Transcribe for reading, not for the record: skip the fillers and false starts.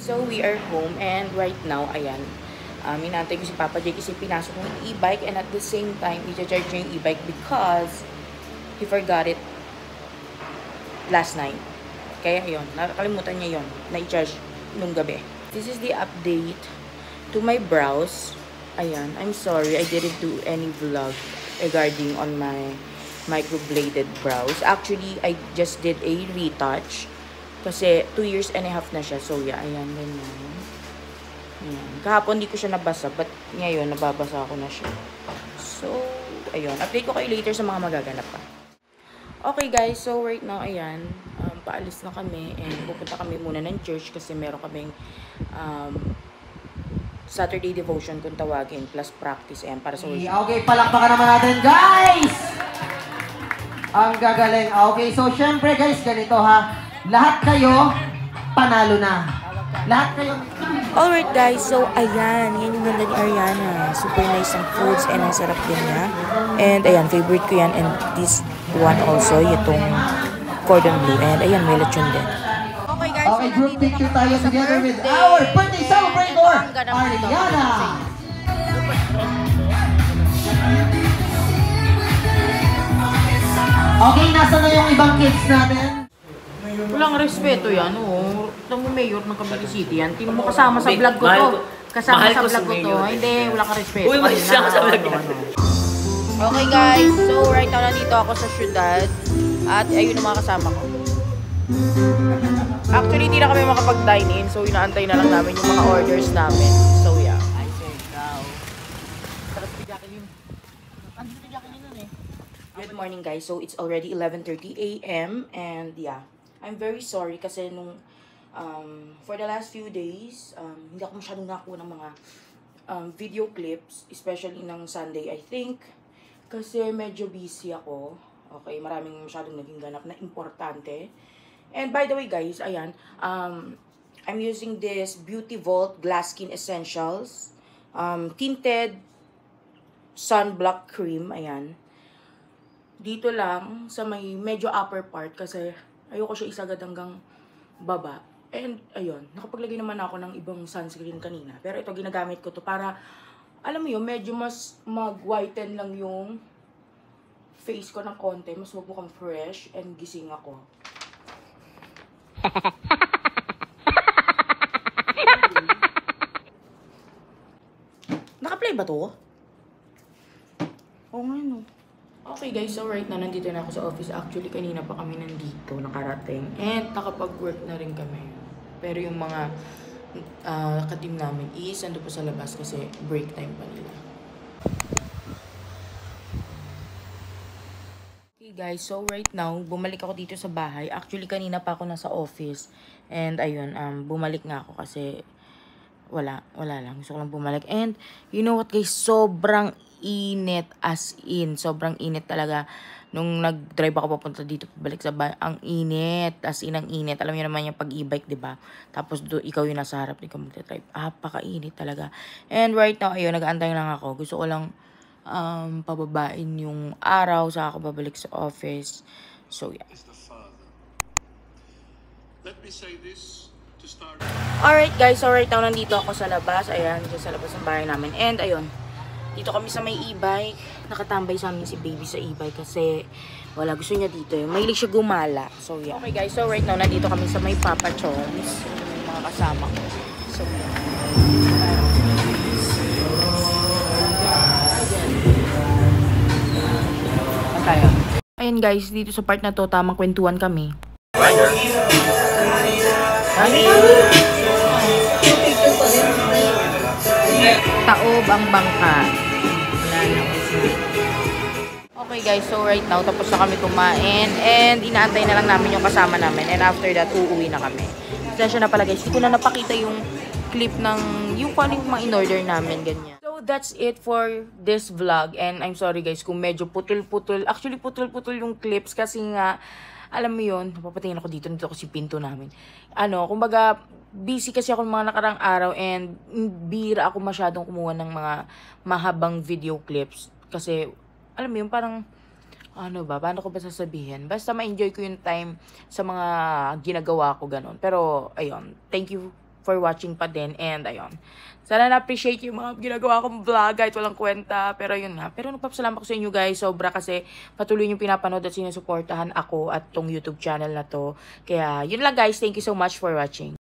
So, we are home and right now, ayan, inaantay ko si Papa J kasi pinasok mo yung e-bike and at the same time, i-charge niya yung e-bike because he forgot it last night. Kaya yun, nakakalimutan niya yun na i-charge nung gabi. This is the update to my brows. Ayan, I'm sorry, I didn't do any vlog regarding on my microbladed brows. Actually, I just did a retouch. Kasi 2 years and a half na siya. So, yeah, ayan, ganyan. Ayan. Kahapon di ko siya nabasa, but ngayon, nababasa ko na siya. So, ayun. Update ko kayo later sa mga magaganap pa. Okay, guys. So, right now, ayan. Paalis na kami and pupunta kami muna ng church kasi meron kaming Saturday devotion kung tawagin plus practice. Ayan, para sa worship. Okay, palakpakan naman natin, guys! Ang gagaling. Okay, so, syempre, guys, ganito, ha? Lahat kayo, panalo na. Lahat kayo. Alright guys, so ayan, yan yung ganda ni Ariana. Super nice ang foods and ang sarap din niya. And ayan, favorite ko yan. And this one also, itong cordon bleu. And ayan, may lechon din. Okay guys, okay, group picture tayo together with our birthday celebrator, Ariana. Okay, nasa na yung ibang kids natin? Walang respeto yan, oo. Ito mo mayor ng Cavite City yan. Tingnan mo kasama sa vlog ko to. Kasama sa vlog ko to. Hindi, wala kang respeto. Uy, may siya sa vlog yan. Okay guys, so right now nandito ako sa syudad. At ayun ang mga kasama ko. Actually, hindi na kami makapag-dine in. So, inaantay na lang namin yung mga orders namin. So, yeah. I said, wow. Sarap si Jacqueline. Andito si Jacqueline nun eh. Good morning guys. So, it's already 11:30 a.m. And yeah. I'm very sorry kasi nung for the last few days, hindi ako masyadong nakakuha ng mga video clips, especially ng Sunday, I think. Kasi medyo busy ako. Okay, maraming masyadong naging ganap na importante. And by the way guys, ayan, I'm using this Beauty Vault Glass Skin Essentials Tinted Sunblock Cream, ayan. Dito lang sa may medyo upper part kasi ayoko siya isagad hanggang baba. And, ayun, nakapaglagay naman ako ng ibang sunscreen kanina. Pero ito, ginagamit ko to para, alam mo yun, medyo mas mag-whiten lang yung face ko ng konti. Mas magmukhang fresh and gising ako. Naka-play ba to? Oo nga, no. Okay guys, so right now, nandito na ako sa office. Actually, kanina pa kami nandito, nakarating. And nakapag-work na rin kami. Pero yung mga ka-team namin is ando po sa labas kasi break time pa nila. Okay guys, so right now, bumalik ako dito sa bahay. Actually, kanina pa ako nasa office. And ayun, bumalik nga ako kasi wala lang. Gusto ko lang bumalik. And you know what guys, sobrang init, as in, sobrang init talaga. Nung nag-drive ako papunta dito, pabalik sa bahay, ang init, as in, ang init. Alam niyo naman yung pag-e-bike, diba? Tapos ikaw yung nasa harap, ikaw mag-drive. Paka-init talaga. And right now, ayun, nag-aantay lang ako. Gusto ko lang pababain yung araw, saka ako babalik sa office. So, yeah. Let me say this to start. Alright guys, so right now, nandito ako sa labas. Ayan, dito sa labas ng bahay namin. And ayun, dito kami sa may e-bike. Nakatambay sa amin si baby sa e-bike kasi wala, gusto niya dito. Mahilig siya gumala. So, yeah. Okay guys, so right now, nandito kami sa may Papa John's. Yung mga kasama ko. So, yeah. Tayo. Ayun guys, dito sa part na to, tamang kwentuhan kami. Taob ang bangka. Okay guys, so right now, tapos na kami kumain. And inaantay na lang namin yung kasama namin. And after that, uuwi na kami. Sensya na pala guys, hindi ko na napakita yung clip ng yung kung ano yung mga in-order namin, ganyan. So that's it for this vlog. And I'm sorry guys kung medyo putol-putol. Actually, putol-putol yung clips kasi nga, alam mo yun, napapatingin ako dito kasi pinto namin. Kumbaga, busy kasi ako ng mga nakarang araw and bira ako masyadong kumuha ng mga mahabang video clips. Kasi, alam mo yun, parang, paano ko ba sasabihin? Basta ma-enjoy ko yung time sa mga ginagawa ko, ganun. Pero, ayun, thank you for watching pa din. And ayun. Sana na-appreciate yung mga ginagawa kong vlog kahit walang kwenta. Pero yun nga. Pero nagpapasalamat ko sa inyo guys. Sobra kasi patuloy yung pinapanood at sinusuportahan ako at tong YouTube channel na to. Kaya yun lang guys. Thank you so much for watching.